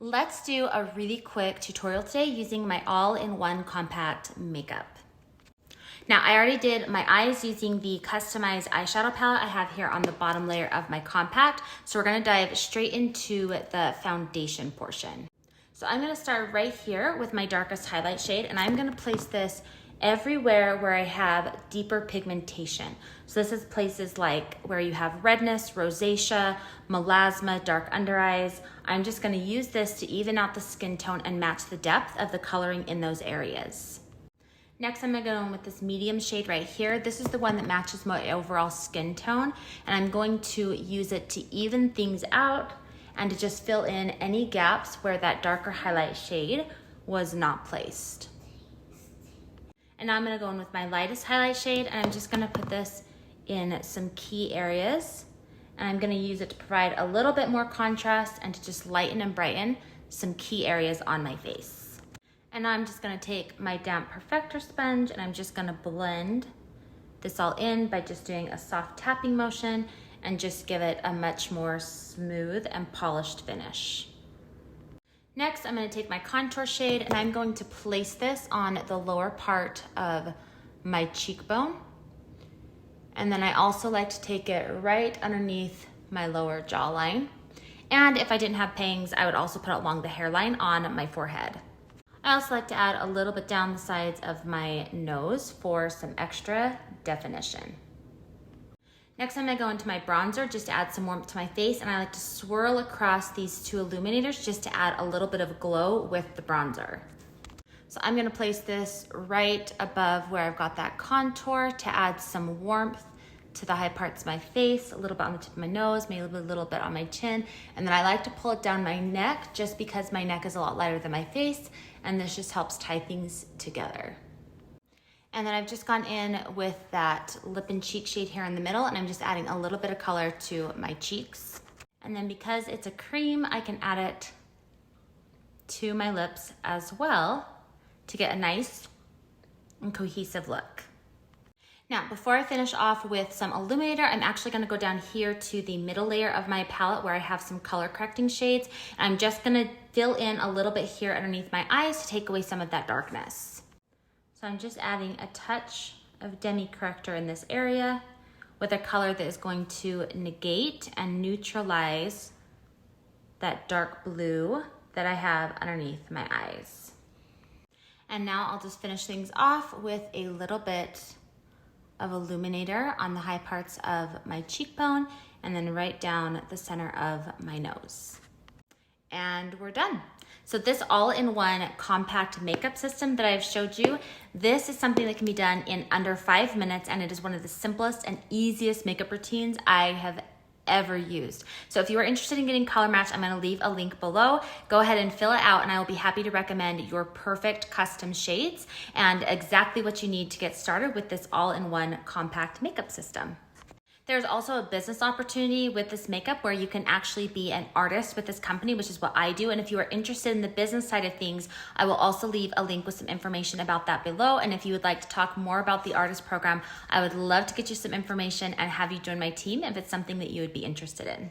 Let's do a really quick tutorial today using my all-in-one compact makeup. Now, I already did my eyes using the customized eyeshadow palette I have here on the bottom layer of my compact. So we're gonna dive straight into the foundation portion. So I'm gonna start right here with my darkest highlight shade, and I'm gonna place this everywhere where I have deeper pigmentation. So this is places like where you have redness, rosacea, melasma, dark under eyes. I'm just gonna use this to even out the skin tone and match the depth of the coloring in those areas. Next, I'm gonna go in with this medium shade right here. This is the one that matches my overall skin tone, and I'm going to use it to even things out and to just fill in any gaps where that darker highlight shade was not placed. And now I'm gonna go in with my lightest highlight shade, and I'm just gonna put this in some key areas. And I'm gonna use it to provide a little bit more contrast and to just lighten and brighten some key areas on my face. And now I'm just gonna take my damp perfector sponge, and I'm just gonna blend this all in by just doing a soft tapping motion and just give it a much more smooth and polished finish. Next, I'm gonna take my contour shade, and I'm going to place this on the lower part of my cheekbone. And then I also like to take it right underneath my lower jawline. And if I didn't have bangs, I would also put it along the hairline on my forehead. I also like to add a little bit down the sides of my nose for some extra definition. Next, I'm gonna go into my bronzer just to add some warmth to my face, and I like to swirl across these two illuminators just to add a little bit of glow with the bronzer. So I'm gonna place this right above where I've got that contour to add some warmth to the high parts of my face, a little bit on the tip of my nose, maybe a little bit on my chin, and then I like to pull it down my neck just because my neck is a lot lighter than my face, and this just helps tie things together. And then I've just gone in with that lip and cheek shade here in the middle, and I'm just adding a little bit of color to my cheeks. And then because it's a cream, I can add it to my lips as well to get a nice and cohesive look. Now, before I finish off with some illuminator, I'm actually gonna go down here to the middle layer of my palette where I have some color correcting shades. And I'm just gonna fill in a little bit here underneath my eyes to take away some of that darkness. So I'm just adding a touch of DEMI corrector in this area with a color that is going to negate and neutralize that dark blue that I have underneath my eyes. And now I'll just finish things off with a little bit of illuminator on the high parts of my cheekbone and then right down the center of my nose. And we're done. So this all-in-one compact makeup system that I've showed you, this is something that can be done in under 5 minutes, and it is one of the simplest and easiest makeup routines I have ever used. So if you are interested in getting color matched, I'm gonna leave a link below. Go ahead and fill it out, and I will be happy to recommend your perfect custom shades and exactly what you need to get started with this all-in-one compact makeup system. There's also a business opportunity with this makeup where you can actually be an artist with this company, which is what I do. And if you are interested in the business side of things, I will also leave a link with some information about that below. And if you would like to talk more about the artist program, I would love to get you some information and have you join my team if it's something that you would be interested in.